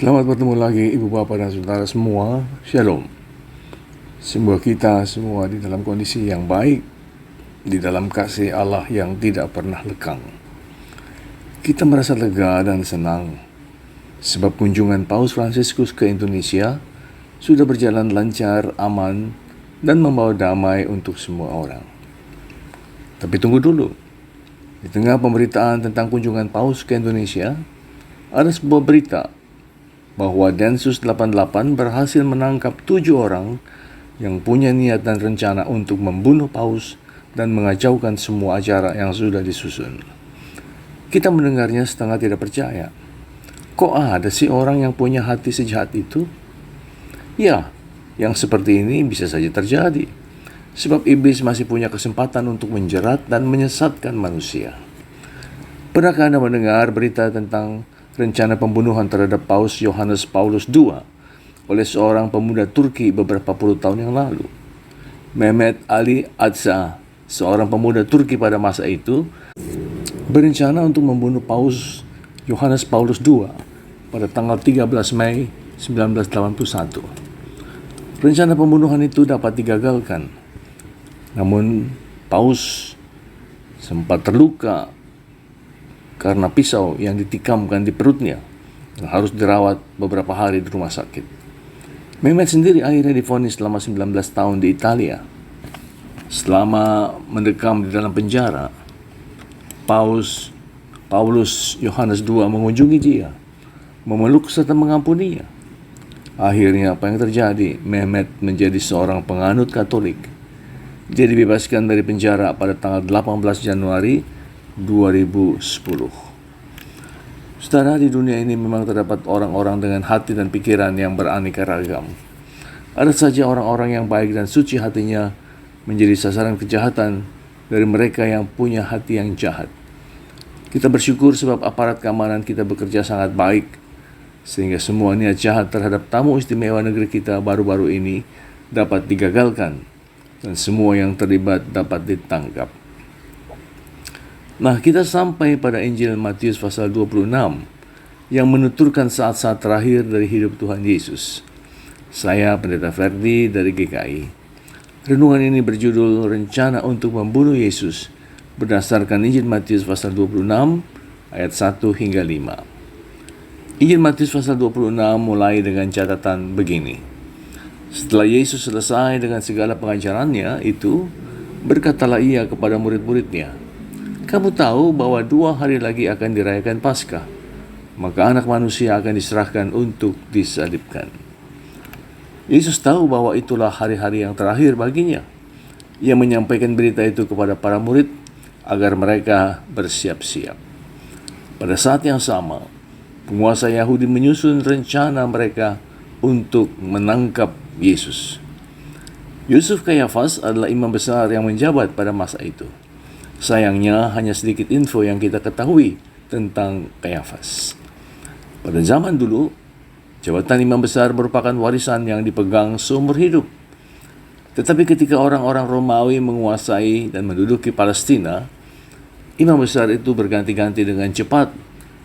Selamat bertemu lagi Ibu Bapak dan Saudara semua. Shalom. Semoga kita semua di dalam kondisi yang baik, di dalam kasih Allah yang tidak pernah lekang. Kita merasa lega dan senang sebab kunjungan Paus Fransiskus ke Indonesia sudah berjalan lancar, aman, dan membawa damai untuk semua orang. Tapi tunggu dulu. Di tengah pemberitaan tentang kunjungan Paus ke Indonesia, ada sebuah berita bahwa Densus 88 berhasil menangkap 7 orang yang punya niat dan rencana untuk membunuh Paus dan mengacaukan semua acara yang sudah disusun. Kita mendengarnya setengah tidak percaya. Kok ada sih orang yang punya hati sejahat itu? Ya, yang seperti ini bisa saja terjadi. Sebab iblis masih punya kesempatan untuk menjerat dan menyesatkan manusia. Pernahkah Anda mendengar berita tentang rencana pembunuhan terhadap Paus Yohanes Paulus II oleh seorang pemuda Turki beberapa puluh tahun yang lalu? Mehmet Ali Atza, seorang pemuda Turki pada masa itu, berencana untuk membunuh Paus Yohanes Paulus II pada tanggal 13 Mei 1981. Rencana pembunuhan itu dapat digagalkan, namun Paus sempat terluka karena pisau yang ditikamkan di perutnya dan harus dirawat beberapa hari di rumah sakit. Mehmet sendiri akhirnya divonis selama 19 tahun di Italia. Selama mendekam di dalam penjara, Paulus Yohanes II mengunjungi dia, memeluk serta mengampuninya. Akhirnya apa yang terjadi? Mehmet menjadi seorang penganut Katolik. Dia dibebaskan dari penjara pada tanggal 18 Januari 2010. Saudara, di dunia ini memang terdapat orang-orang dengan hati dan pikiran yang beraneka ragam. Ada saja orang-orang yang baik dan suci hatinya menjadi sasaran kejahatan dari mereka yang punya hati yang jahat. Kita bersyukur sebab aparat keamanan kita bekerja sangat baik, sehingga semua niat jahat terhadap tamu istimewa negeri kita baru-baru ini dapat digagalkan dan semua yang terlibat dapat ditangkap. Nah, kita sampai pada Injil Matius pasal 26 yang menuturkan saat-saat terakhir dari hidup Tuhan Yesus. Saya Pendeta Ferdi dari GKI. Renungan ini berjudul Rencana untuk Membunuh Yesus berdasarkan Injil Matius pasal 26 ayat 1 hingga 5. Injil Matius pasal 26 mulai dengan catatan begini. Setelah Yesus selesai dengan segala pengajarannya itu, berkatalah ia kepada murid-muridnya, "Kamu tahu bahwa 2 hari lagi akan dirayakan Paskah, maka anak manusia akan diserahkan untuk disalibkan." Yesus tahu bahwa itulah hari-hari yang terakhir baginya. Ia menyampaikan berita itu kepada para murid agar mereka bersiap-siap. Pada saat yang sama, penguasa Yahudi menyusun rencana mereka untuk menangkap Yesus. Yusuf Kayafas adalah imam besar yang menjabat pada masa itu. Sayangnya hanya sedikit info yang kita ketahui tentang Kayafas. Pada zaman dulu, jabatan imam besar merupakan warisan yang dipegang seumur hidup. Tetapi ketika orang-orang Romawi menguasai dan menduduki Palestina, imam besar itu berganti-ganti dengan cepat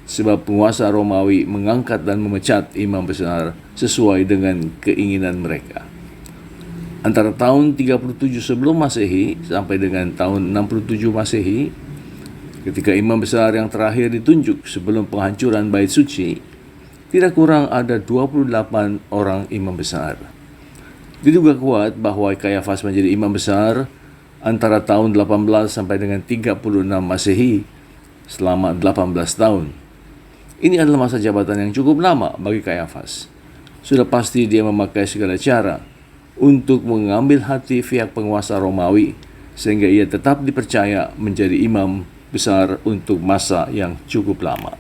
sebab penguasa Romawi mengangkat dan memecat imam besar sesuai dengan keinginan mereka. Antara tahun 37 sebelum Masehi sampai dengan tahun 67 Masehi, ketika imam besar yang terakhir ditunjuk sebelum penghancuran Bait Suci, tidak kurang ada 28 orang imam besar. Diduga kuat bahwa Kayafas menjadi imam besar antara tahun 18 sampai dengan 36 Masehi selama 18 tahun. Ini adalah masa jabatan yang cukup lama bagi Kayafas. Sudah pasti dia memakai segala cara untuk mengambil hati pihak penguasa Romawi sehingga ia tetap dipercaya menjadi imam besar untuk masa yang cukup lama.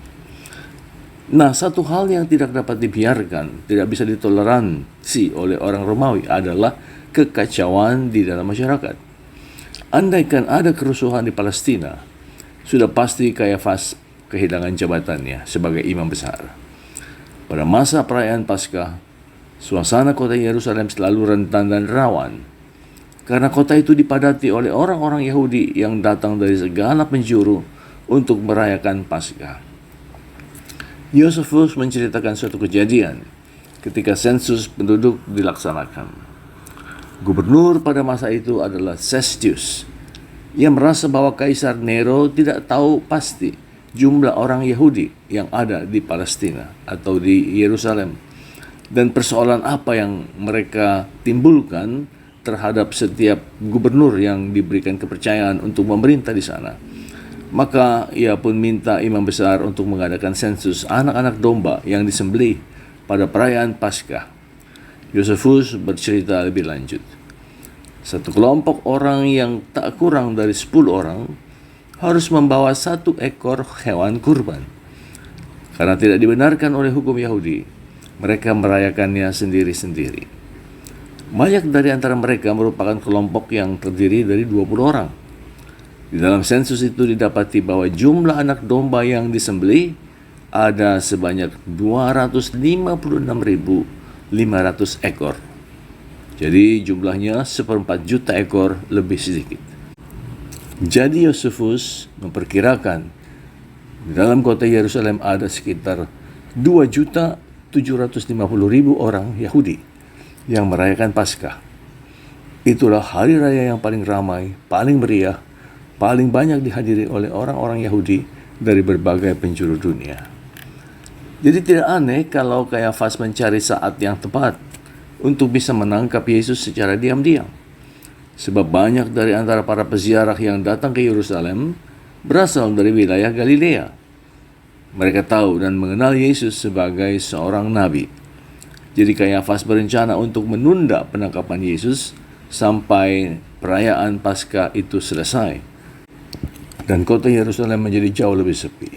Nah, satu hal yang tidak dapat dibiarkan, tidak bisa ditoleransi oleh orang Romawi adalah kekacauan di dalam masyarakat. Andaikan ada kerusuhan di Palestina, sudah pasti Kayafas kehilangan jabatannya sebagai imam besar. Pada masa perayaan Paskah, suasana kota Yerusalem selalu rentan dan rawan, karena kota itu dipadati oleh orang-orang Yahudi yang datang dari segala penjuru untuk merayakan Paskah. Yosefus menceritakan suatu kejadian ketika sensus penduduk dilaksanakan. Gubernur pada masa itu adalah Sestius. Ia merasa bahwa Kaisar Nero tidak tahu pasti jumlah orang Yahudi yang ada di Palestina atau di Yerusalem, dan persoalan apa yang mereka timbulkan terhadap setiap gubernur yang diberikan kepercayaan untuk memerintah di sana. Maka ia pun minta imam besar untuk mengadakan sensus anak-anak domba yang disembelih pada perayaan Paskah. Yosefus bercerita lebih lanjut. Satu kelompok orang yang tak kurang dari 10 orang harus membawa 1 ekor hewan kurban. Karena tidak dibenarkan oleh hukum Yahudi, mereka merayakannya sendiri-sendiri. Banyak dari antara mereka merupakan kelompok yang terdiri dari 20 orang. Di dalam sensus itu didapati bahwa jumlah anak domba yang disembelih ada sebanyak 256.500 ekor. Jadi jumlahnya 1/4 juta ekor lebih sedikit. Jadi Yosefus memperkirakan di dalam kota Yerusalem ada sekitar 2.750.000 orang Yahudi yang merayakan Paskah. Itulah hari raya yang paling ramai, paling meriah, paling banyak dihadiri oleh orang-orang Yahudi dari berbagai penjuru dunia. Jadi tidak aneh kalau Kayafas mencari saat yang tepat untuk bisa menangkap Yesus secara diam-diam. Sebab banyak dari antara para peziarah yang datang ke Yerusalem berasal dari wilayah Galilea. Mereka tahu dan mengenal Yesus sebagai seorang nabi. Jadi Kayafas berencana untuk menunda penangkapan Yesus sampai perayaan Paskah itu selesai dan kota Yerusalem menjadi jauh lebih sepi.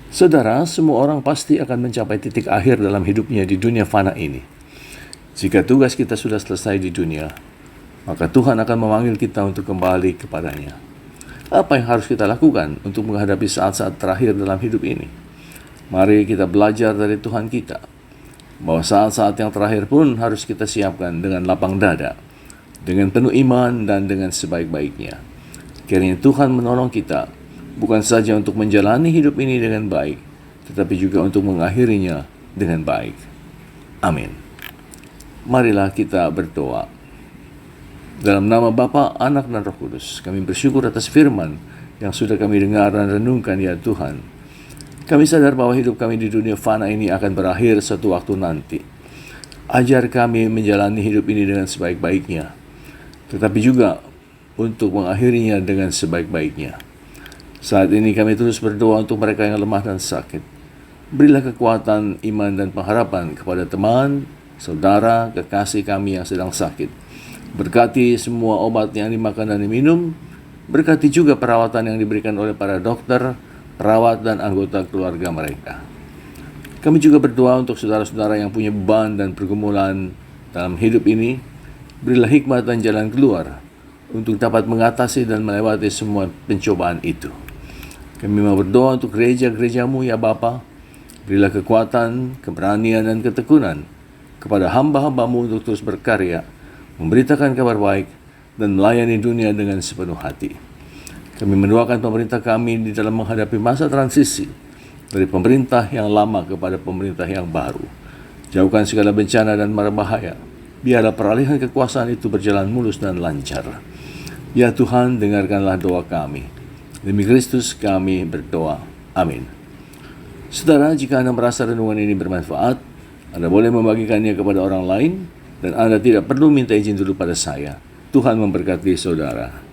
Saudara, semua orang pasti akan mencapai titik akhir dalam hidupnya di dunia fana ini. Jika tugas kita sudah selesai di dunia, maka Tuhan akan memanggil kita untuk kembali kepadanya. Apa yang harus kita lakukan untuk menghadapi saat-saat terakhir dalam hidup ini? Mari kita belajar dari Tuhan kita, bahwa saat-saat yang terakhir pun harus kita siapkan dengan lapang dada, dengan penuh iman dan dengan sebaik-baiknya. Kiranya Tuhan menolong kita, bukan saja untuk menjalani hidup ini dengan baik, tetapi juga untuk mengakhirinya dengan baik. Amin. Marilah kita berdoa. Dalam nama Bapa, Anak, dan Roh Kudus, kami bersyukur atas firman yang sudah kami dengar dan renungkan, ya Tuhan. Kami sadar bahwa hidup kami di dunia fana ini akan berakhir suatu waktu nanti. Ajar kami menjalani hidup ini dengan sebaik-baiknya, tetapi juga untuk mengakhirinya dengan sebaik-baiknya. Saat ini kami terus berdoa untuk mereka yang lemah dan sakit. Berilah kekuatan, iman, dan pengharapan kepada teman, saudara, kekasih kami yang sedang sakit. Berkati semua obat yang dimakan dan diminum. Berkati juga perawatan yang diberikan oleh para dokter, perawat, dan anggota keluarga mereka. Kami juga berdoa untuk saudara-saudara yang punya beban dan pergumulan dalam hidup ini. Berilah hikmat dan jalan keluar untuk dapat mengatasi dan melewati semua pencobaan itu. Kami mau berdoa untuk gereja-gerejamu, ya Bapa. Berilah kekuatan, keberanian, dan ketekunan kepada hamba-hambamu untuk terus berkarya, memberitakan kabar baik, dan melayani dunia dengan sepenuh hati. Kami mendoakan pemerintah kami di dalam menghadapi masa transisi dari pemerintah yang lama kepada pemerintah yang baru. Jauhkan segala bencana dan mara bahaya. Biarlah peralihan kekuasaan itu berjalan mulus dan lancar. Ya Tuhan, dengarkanlah doa kami. Demi Kristus kami berdoa. Amin. Saudara, jika Anda merasa renungan ini bermanfaat, Anda boleh membagikannya kepada orang lain, dan Anda tidak perlu minta izin dulu pada saya. Tuhan memberkati saudara.